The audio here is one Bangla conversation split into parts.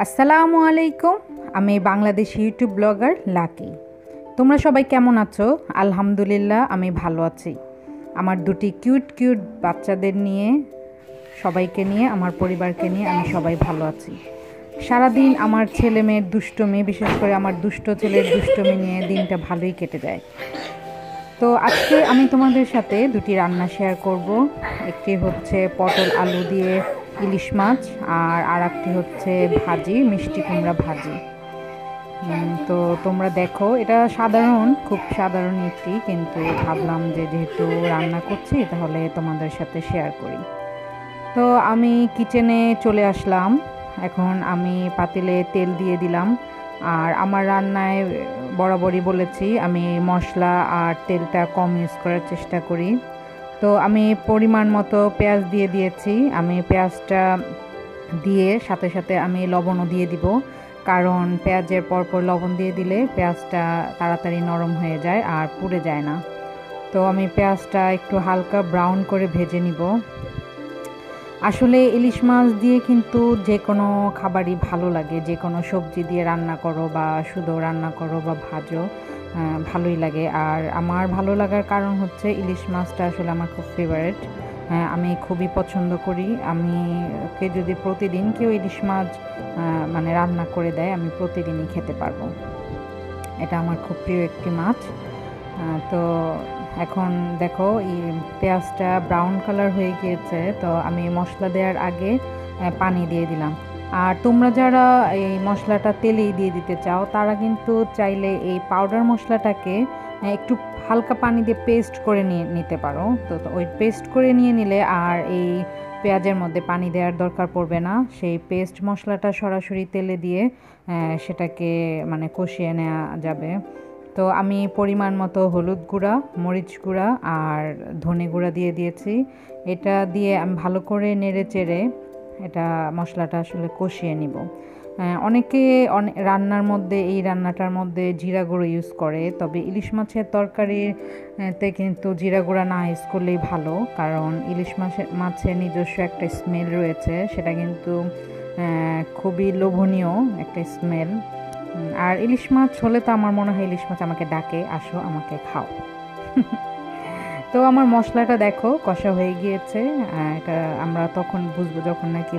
আসসালামু আলাইকুম। আমি বাংলাদেশি ইউটিউব ব্লগার লাকি। তোমরা সবাই কেমন আছো? আলহামদুলিল্লাহ আমি ভালো আছি। আমার দুটি কিউট কিউট বাচ্চাদের নিয়ে, সবাইকে নিয়ে, আমার পরিবারকে নিয়ে আমি সবাই ভালো আছি। সারাদিন আমার ছেলে মেয়ের দুষ্টুমি, বিশেষ করে আমার দুষ্ট ছেলের দুষ্টুমি নিয়ে দিনটা ভালোই কেটে যায়। তো আজকে আমি তোমাদের সাথে দুটি রান্না শেয়ার করব। একটি হচ্ছে পটল আলু দিয়ে ইলিশ মাছ, আর একটি হচ্ছে ভাজি, মিষ্টি কুমড়া ভাজি। তো তোমরা দেখো, এটা খুব সাধারণ একটি, কিন্তু ভাবলাম যে যেহেতু রান্না করছি তাহলে তোমাদের সাথে শেয়ার করি। তো আমি কিচেনে চলে আসলাম। এখন আমি পাতিলে তেল দিয়ে দিলাম। আর আমার রান্নায় বরাবরই বলেছি আমি মশলা আর তেলটা কম ইউজ করার চেষ্টা করি। তো আমি পরিমাণ মতো পেঁয়াজ দিয়ে দিয়েছি। আমি পেঁয়াজটা দিয়ে সাথে সাথে আমি লবণও দিয়ে দিব, কারণ পেঁয়াজের পরপর লবণ দিয়ে দিলে পেঁয়াজটা তাড়াতাড়ি নরম হয়ে যায় আর পুড়ে যায় না। তো আমি পেঁয়াজটা একটু হালকা ব্রাউন করে ভেজে নিব। আসলে ইলিশ মাছ দিয়ে কিন্তু যে কোনো খাবারই ভালো লাগে, যে কোনো সবজি দিয়ে রান্না করো বা শুধু রান্না করো বা ভাজো, ভালোই লাগে। আর আমার ভালো লাগার কারণ হচ্ছে ইলিশ মাছটা আসলে আমার খুব ফেভারিট। আমি খুবই পছন্দ করি। যদি প্রতিদিন কেউ ইলিশ মাছ মানে রান্না করে দেয়, আমি প্রতিদিনই খেতে পারবো। এটা আমার খুব প্রিয় একটি মাছ। তো এখন দেখো পেঁয়াজটা ব্রাউন কালার হয়ে গিয়েছে, তো আমি মশলা দেওয়ার আগে পানি দিয়ে দিলাম। আর তোমরা যারা এই মশলাটা তেলেই দিয়ে দিতে চাও, তারা কিন্তু চাইলে এই পাউডার মশলাটাকে একটু হালকা পানি দিয়ে পেস্ট করে নিতে পারো। তো ওই পেস্ট করে নিয়ে নিলে আর এই পেঁয়াজের মধ্যে পানি দেওয়ার দরকার পড়বে না। সেই পেস্ট মশলাটা সরাসরি তেলে দিয়ে সেটাকে মানে কষিয়ে নেওয়া যাবে। তো আমি পরিমাণ মতো হলুদ গুঁড়া, মরিচ গুঁড়া আর ধনে গুঁড়া দিয়ে দিয়েছি। এটা দিয়ে আমি ভালো করে নেড়ে চেড়ে এটা মশলাটা আসলে কষিয়ে নিব। অনেকে এই রান্নাটার মধ্যে জিরা গুঁড়ো ইউজ করে, তবে ইলিশ মাছের তরকারিতে কিন্তু জিরা গুঁড়া না ইউজ করলেই ভালো, কারণ ইলিশ মাছের নিজস্ব একটা স্মেল রয়েছে, সেটা কিন্তু খুবই লোভনীয় একটা স্মেল। আর ইলিশ মাছ হলে তো আমার মনে হয় ইলিশ মাছ আমাকে ডাকে, আসো আমাকে খাও। তো আমার মশলাটা দেখো কষা হয়ে গিয়েছে। এটা আমরা তখন বুঝবো যখন নাকি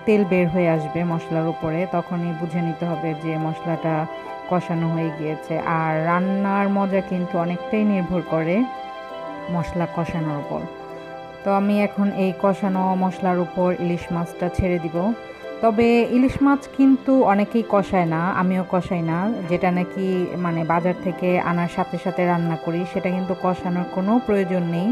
তেল বের হয়ে আসবে মশলার উপরে, তখনই বুঝে নিতে হবে যে মশলাটা কষানো হয়ে গিয়েছে। আর রান্নার মজা কিন্তু অনেকটাই নির্ভর করে মশলা কষানোর উপর। তো আমি এখন এই কষানো মশলার উপর ইলিশ মাছটা ছেড়ে দিব। তবে ইলিশ মাছ কিন্তু অনেকেই কষায় না, আমিও কষাই না। যেটা নাকি মানে বাজার থেকে আনার সাথে সাথে রান্না করি, সেটা কিন্তু কষানোর কোনো প্রয়োজন নেই।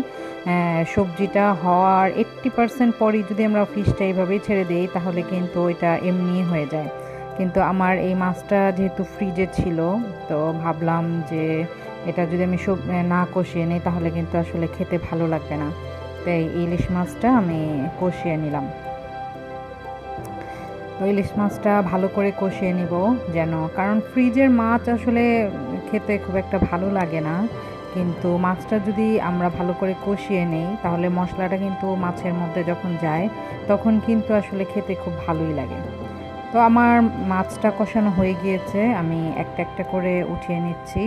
সবজিটা হওয়ার 80% পরই যদি আমরা ফিশটা এইভাবেই ছেড়ে দিই, তাহলে কিন্তু এটা এমনি হয়ে যায়। কিন্তু আমার এই মাছটা যেহেতু ফ্রিজে ছিল, তো ভাবলাম যে এটা যদি আমি না কষিয়ে নিই তাহলে কিন্তু আসলে খেতে ভালো লাগবে না। তাই ইলিশ মাছটা আমি কষিয়ে নিলাম। তো ইলিশ মাছটা ভালো করে কষিয়ে নিব, কারণ ফ্রিজের মাছ আসলে খেতে খুব একটা ভালো লাগে না, কিন্তু মাছটা যদি আমরা ভালো করে কষিয়ে নেই তাহলে মশলাটা কিন্তু মাছের মধ্যে যখন যায় তখন কিন্তু আসলে খেতে খুব ভালোই লাগে। তো আমার মাছটা কষানো হয়ে গিয়েছে, আমি একটা একটা করে উঠিয়ে নিচ্ছি।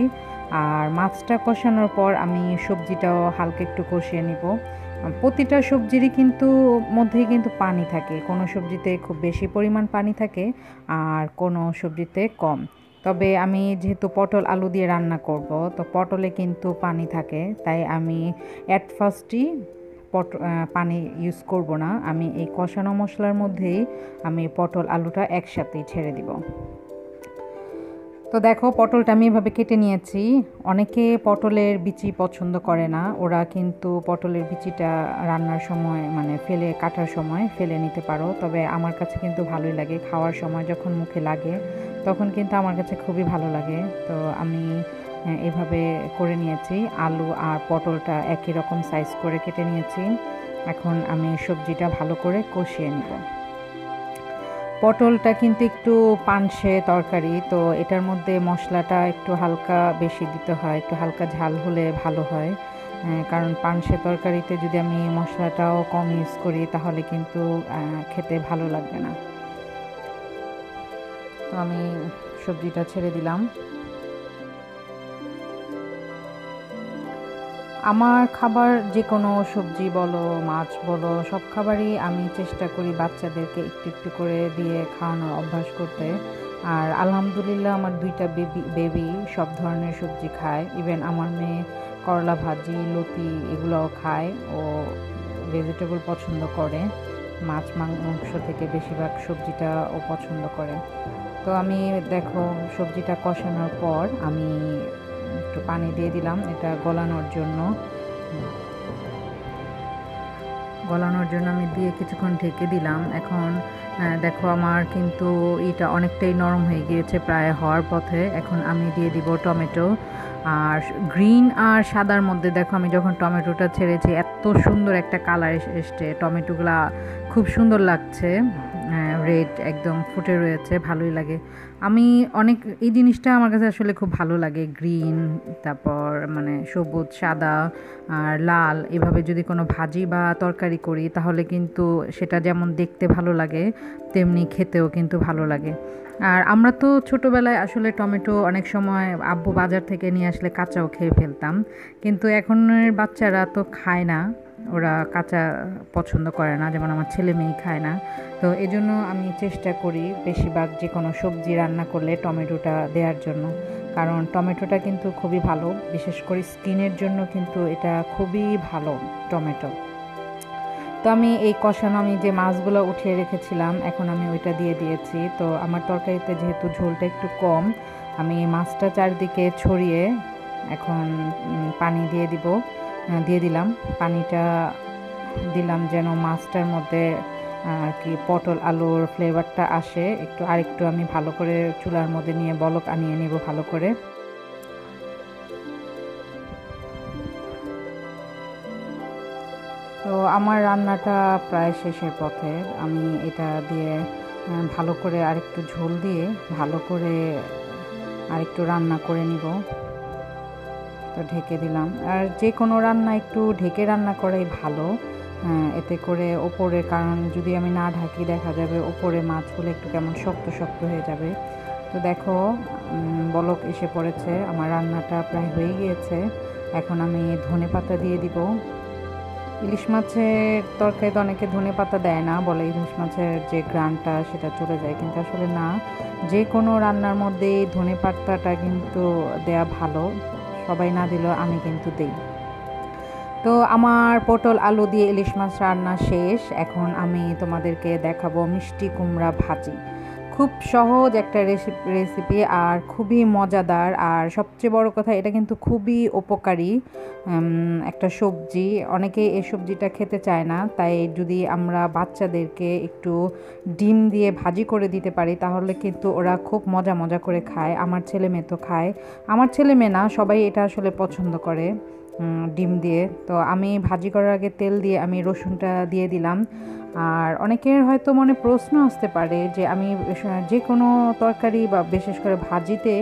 আর মাছটা কষানোর পর আমি সবজিটাও হালকা একটু কষিয়ে নিব। প্রতিটা সবজিরই মধ্যেই কিন্তু পানি থাকে, কোনো সবজিতে খুব বেশি পরিমাণ পানি থাকে আর কোনো সবজিতে কম। তবে আমি যেহেতু পটল আলু দিয়ে রান্না করব, তো পটলে কিন্তু পানি থাকে, তাই আমি অ্যাট ফার্স্টই পানি ইউজ করব না। আমি এই কষানো মশলার মধ্যেই আমি পটল আলুটা একসাথেই ছেড়ে দিব। তো দেখো পটলটা আমি এভাবে কেটে নিয়েছি। অনেকে পটলের বিচি পছন্দ করে না, ওরা কিন্তু পটলের বিচিটা রান্নার সময় মানে কাটার সময় ফেলে নিতে পারো। তবে আমার কাছে কিন্তু ভালোই লাগে, খাওয়ার সময় যখন মুখে লাগে তখন কিন্তু আমার কাছে খুবই ভালো লাগে। তো আমি এভাবে করে নিয়েছি। আলু আর পটলটা একই রকম সাইজ করে কেটে নিয়েছি। এখন আমি সবজিটা ভালো করে কষিয়ে নিব। পটলটা কিন্তু একটু পানসে তরকারি, তো এটার মধ্যে মশলাটা একটু হালকা বেশি দিতে হয়, একটু হালকা ঝাল হলে ভালো হয়। কারণ পানসে তরকারিতে যদি আমি মশলাটাও কম ইউজ করি তাহলে কিন্তু খেতে ভালো লাগবে না। তো আমি সবজিটা ছেড়ে দিলাম। আমার খাবার যে কোনো সবজি বলো মাছ বলো সব খাবারই আমি চেষ্টা করি বাচ্চাদেরকে একটু একটু করে দিয়ে খাওয়ানোর অভ্যাস করতে। আর আলহামদুলিল্লাহ আমার দুইটা বেবি সব ধরনের সবজি খায়। ইভেন আমার মেয়ে করলা ভাজি লতি এগুলোও খায়, ও ভেজিটেবল পছন্দ করে, মাছ মাংস থেকে বেশিরভাগ সবজিটা ও পছন্দ করে। তো আমি দেখো সবজিটা কষানোর পর আমি একটু পানি দিয়ে দিলাম এটা গলানোর জন্য আমি দিয়ে কিছুক্ষণ ঢেকে দিলাম। এখন দেখো আমার কিন্তু এটা অনেকটাই নরম হয়ে গিয়েছে, প্রায় হওয়ার পথে। এখন আমি দিয়ে দিব টমেটো। আর গ্রিন আর সাদার মধ্যে দেখো আমি যখন টমেটোটা ছেড়েছি এত সুন্দর একটা কালার এসছে, টমেটোগুলা খুব সুন্দর লাগছে, রেড একদম ফুটে রয়েছে, ভালোই লাগে। আমি অনেক এই জিনিসটা আমার কাছে আসলে খুব ভালো লাগে, গ্রিন তারপর মানে সবুজ সাদা আর লাল এভাবে যদি কোনো ভাজি বা তরকারি করি তাহলে কিন্তু সেটা যেমন দেখতে ভালো লাগে তেমনি খেতেও কিন্তু ভালো লাগে। আর আমরা তো ছোটোবেলায় আসলে টমেটো অনেক সময় আব্বু বাজার থেকে নিয়ে আসলে কাঁচাও খেয়ে ফেলতাম, কিন্তু এখনের বাচ্চারা তো খায় না, ওরা কাঁচা পছন্দ করে না, যেমন আমার ছেলে মেয়ে খায় না। তো এজন্য আমি চেষ্টা করি বেশিরভাগ যে কোনো সবজি রান্না করলে টমেটোটা দেওয়ার জন্য, কারণ টমেটোটা কিন্তু খুবই ভালো, বিশেষ করে স্কিনের জন্য কিন্তু এটা খুবই ভালো টমেটো। তো আমি এই কষানো আমি যে মাছগুলো উঠিয়ে রেখেছিলাম এখন আমি ওইটা দিয়ে দিয়েছি। তো আমার তরকারিতে যেহেতু ঝোলটা একটু কম, আমি মাছটা চারদিকে ছড়িয়ে এখন পানি দিয়ে দিলাম। পানিটা দিলাম যেন মাছটার মধ্যে আর কি পটল আলুর ফ্লেভারটা আসে একটু, আরেকটু আমি ভালো করে চুলার মধ্যে নিয়ে বলক আনিয়ে নিব ভালো করে। তো আমার রান্নাটা প্রায় শেষের পথে, আমি এটা দিয়ে ভালো করে আরেকটু ঝোল দিয়ে ভালো করে আরেকটু রান্না করে নিব। তো ঢেকে দিলাম। আর যে কোনো রান্না একটু ঢেকে রান্না করাই ভালো, এতে করে ওপরে, কারণ যদি আমি না ঢাকি দেখা যাবে ওপরে মাছগুলো একটু কেমন শক্ত শক্ত হয়ে যাবে। তো দেখো বলক এসে পড়েছে, আমার রান্নাটা প্রায় হয়ে গিয়েছে। এখন আমি ধনেপাতা দিয়ে দিব। ইলিশ মাছের তরকারিতে অনেকে ধনেপাতা দেয় না, বলে ইলিশ মাছের যে ঘ্রাণটা সেটা চলে যায়, কিন্তু আসলে না, যে কোনো রান্নার মধ্যেই ধনেপাতাটা কিন্তু দেয়া ভালো, সবাই না দিলেও আমি কিন্তু দেই। তো আমার পটল আলু দিয়ে ইলিশ মাছ রান্না শেষ। এখন আমি তোমাদেরকে দেখাবো মিষ্টি কুমড়া ভাজি। খুব সহজ একটা রেসিপি আর খুবই মজাদার, আর সবচেয়ে বড় কথা এটা কিন্তু খুবই উপকারী একটা সবজি। অনেকে এই সবজিটা খেতে চায় না, তাই যদি আমরা বাচ্চাদেরকে একটু ডিম দিয়ে ভাজি করে দিতে পারি তাহলে কিন্তু ওরা খুব মজা মজা করে খায়। আমার ছেলে মেয়ে তো খায়, আমার ছেলে মেয়ে না সবাই এটা আসলে পছন্দ করে ডিম দিয়ে। তো আমি ভাজি করার আগে তেল দিয়ে আমি রসুনটা দিয়ে দিলাম। আর অনেকের হয়তো মনে প্রশ্ন আসতে পারে যে আমি যে কোনো তরকারি বা বিশেষ করে ভাজিতে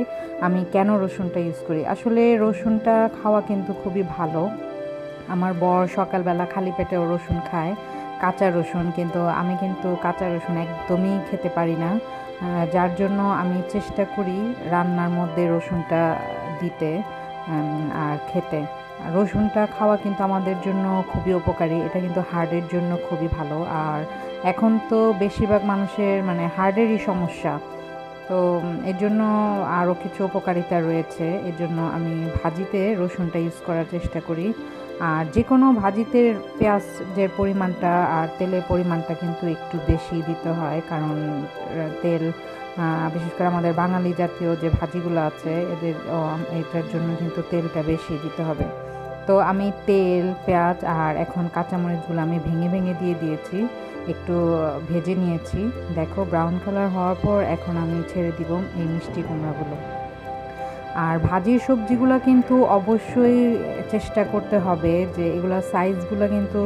আমি কেন রসুনটা ইউজ করি। আসলে রসুনটা খাওয়া কিন্তু খুবই ভালো। আমার বর সকালবেলা খালি পেটেও রসুন খায়, কাঁচা রসুন, কিন্তু আমি কিন্তু কাঁচা রসুন একদমই খেতে পারি না, যার জন্য আমি চেষ্টা করি রান্নার মধ্যে রসুনটা দিতে আর খেতে। রসুনটা খাওয়া কিন্তু আমাদের জন্য খুবই উপকারী, এটা কিন্তু হার্টের জন্য খুবই ভালো। আর এখন তো বেশিরভাগ মানুষের মানে হার্টেরই সমস্যা, তো এর জন্য আরও কিছু উপকারিতা রয়েছে, এর জন্য আমি ভাজিতে রসুনটা ইউজ করার চেষ্টা করি। আর যে কোনো ভাজিতে পেঁয়াজের পরিমাণটা আর তেলের পরিমাণটা কিন্তু একটু বেশি দিতে হয়, কারণ তেল বিশেষ করে আমাদের বাঙালি জাতীয় যে ভাজিগুলো আছে এটার জন্য কিন্তু তেলটা বেশি দিতে হবে। তো আমি তেল পেঁয়াজ আর এখন কাঁচামরিচগুলো আমি ভেঙে ভেঙে দিয়ে দিয়েছি, একটু ভেজে নিয়েছি। দেখো ব্রাউন কালার হওয়ার পর এখন আমি ছেড়ে দিব এই মিষ্টি কুমড়াগুলো। আর ভাজির সবজিগুলো কিন্তু অবশ্যই চেষ্টা করতে হবে যে এগুলো সাইজগুলো কিন্তু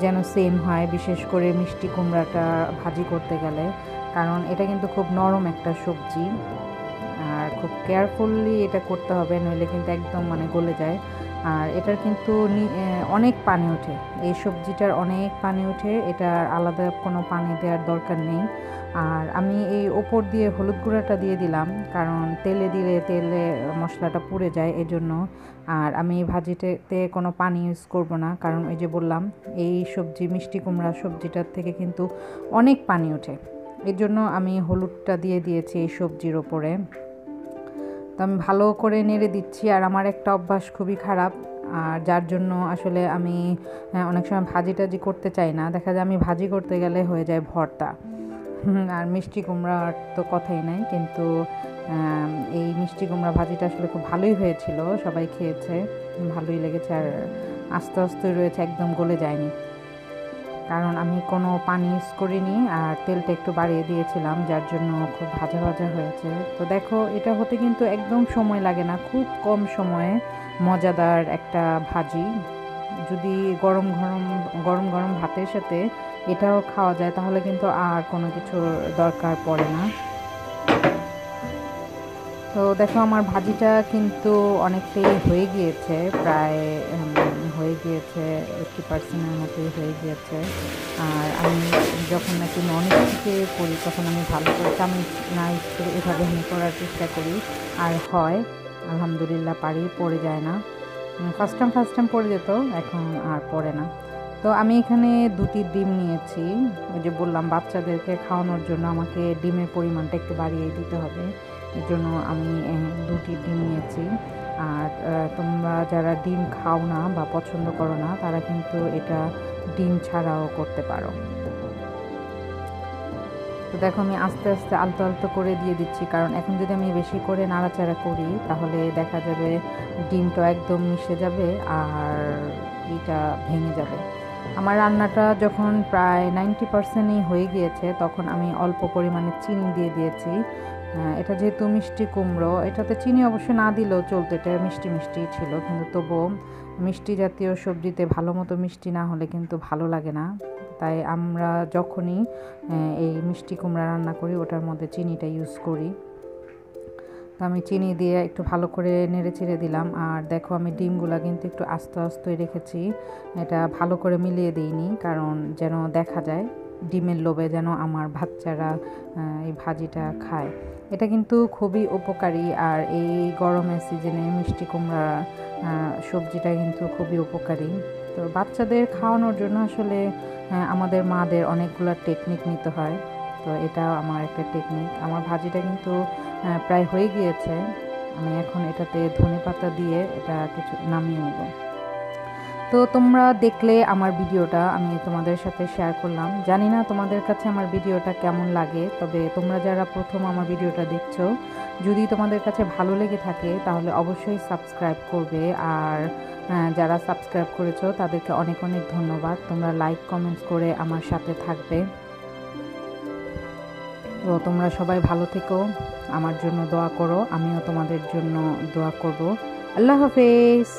যেন সেম হয়, বিশেষ করে মিষ্টি কুমড়াটা ভাজি করতে গেলে, কারণ এটা কিন্তু খুব নরম একটা সবজি আর খুব কেয়ারফুলি এটা করতে হবে, নইলে কিন্তু একদম মানে গলে যায়। আর এটার কিন্তু অনেক পানি ওঠে, এই সবজিটার অনেক পানি ওঠে, এটার আলাদা কোনো পানি দেওয়ার দরকার নেই। আর আমি এই ওপর দিয়ে হলুদ গুঁড়াটা দিয়ে দিলাম, কারণ তেলে দিলে তেলে মশলাটা পুড়ে যায় এজন্য। আর আমি ভাজিতে কোনো পানি ইউজ করব না, কারণ ওই যে বললাম এই সবজি মিষ্টি কুমড়া সবজিটার থেকে কিন্তু অনেক পানি ওঠে, এর জন্য আমি হলুদটা দিয়ে দিয়েছি এই সবজির ওপরে। তো আমি ভালো করে নেড়ে দিচ্ছি। আর আমার একটা অভ্যাস খুবই খারাপ, আর যার জন্য আসলে আমি অনেক সময় ভাজি টাজি করতে চাই না, দেখা যায় আমি ভাজি করতে গেলে হয়ে যায় ভর্তা। আর মিষ্টি কুমড়ার তো কথাই নাই, কিন্তু এই মিষ্টি কুমড়া ভাজিটা আসলে খুব ভালোই হয়েছিল, সবাই খেয়েছে, ভালোই লেগেছে। আর আস্তে আস্তে রয়েছে, একদম গলে যায়নি, কারণ আমি কোনো পানি ইউজ করিনি আর তেলটা একটু বাড়িয়ে দিয়েছিলাম, যার জন্য খুব ভাজা ভাজা হয়েছে। তো দেখো এটা হতে কিন্তু একদম সময় লাগে না, খুব কম সময়ে মজাদার একটা ভাজি। যদি গরম গরম গরম গরম ভাতের সাথে এটাও খাওয়া যায় তাহলে কিন্তু আর কোনো কিছুর দরকার পড়ে না। তো দেখো আমার ভাজিটা কিন্তু অনেকটাই হয়ে গিয়েছে, প্রায় হয়ে গিয়েছে 80% মতোই হয়ে গিয়েছে। আর আমি যখন নাকি ননস্টিকে করি তখন আমি ভালো করে চামচ না ইউজ করে এভাবে করার চেষ্টা করি, আর হয় আলহামদুলিল্লাহ পারি, পড়ে যায় না। ফার্স্ট টাইম পড়ে যেত, এখন আর পড়ে না। তো আমি এখানে 2টি ডিম নিয়েছি, ওই যে বললাম বাচ্চাদেরকে খাওয়ানোর জন্য আমাকে ডিমের পরিমাণটা একটু বাড়িয়ে দিতে হবে, এর জন্য আমি 2টি ডিম নিয়েছি। আর তোমরা যারা ডিম খাও না বা পছন্দ করো না তারা কিন্তু এটা ডিম ছাড়াও করতে পারো। তো দেখো আমি আস্তে আস্তে আলতো আলতো করে দিয়ে দিচ্ছি, কারণ এখন যদি আমি বেশি করে নাড়াচাড়া করি তাহলে দেখা যাবে ডিমটা একদম মিশে যাবে আর এটা ভেঙে যাবে। আমার রান্নাটা যখন প্রায় 90%ই হয়ে গিয়েছে তখন আমি অল্প পরিমাণে চিনি দিয়ে দিয়েছি। এটা যেহেতু মিষ্টি কুমড়ো, এটাতে চিনি অবশ্য না দিলেও চলতো, এটা মিষ্টি মিষ্টি ছিল, কিন্তু তবুও মিষ্টি জাতীয় সবজিতে ভালো মতো মিষ্টি না হলে কিন্তু ভালো লাগে না। তাই আমরা যখনই এই মিষ্টি কুমড়া রান্না করি ওটার মধ্যে চিনিটা ইউজ করি। তো আমি চিনি দিয়ে একটু ভালো করে নেড়ে চেড়ে দিলাম। আর দেখো আমি ডিমগুলো কিন্তু একটু আস্তে আস্তে রেখেছি, এটা ভালো করে মিলিয়ে দিইনি, কারণ যেন দেখা যায় ডিমের লোভে যেন আমার বাচ্চারা এই ভাজিটা খায়। এটা কিন্তু খুবই উপকারী, আর এই গরমের সিজনে মিষ্টি কুমড়া সবজিটা কিন্তু খুবই উপকারী। তো বাচ্চাদের খাওয়ানোর জন্য আসলে আমাদের মাদের অনেকগুলো টেকনিক নিতে হয়, তো এটা আমার একটা টেকনিক। আমার ভাজিটা কিন্তু প্রায় হয়ে গিয়েছে, আমি এখন এটাতে ধনেপাতা দিয়ে এটা কিছু নামিয়ে নেব। তো তোমরা দেখলে আমার ভিডিওটা আমি তোমাদের সাথে শেয়ার করলাম, জানি না তোমাদের কাছে আমার ভিডিওটা কেমন লাগে, তবে তোমরা যারা প্রথম আমার ভিডিওটা দেখছো যদি তোমাদের কাছে ভালো লেগে থাকে তাহলে অবশ্যই সাবস্ক্রাইব করবে। আর যারা সাবস্ক্রাইব করেছো তাদেরকে অনেক অনেক ধন্যবাদ, তোমরা লাইক কমেন্টস করে আমার সাথে থাকবে। তো তোমরা সবাই ভালো থেকো, আমার জন্য দোয়া করো, আমিও তোমাদের জন্য দোয়া করব। আল্লাহ হাফেজ।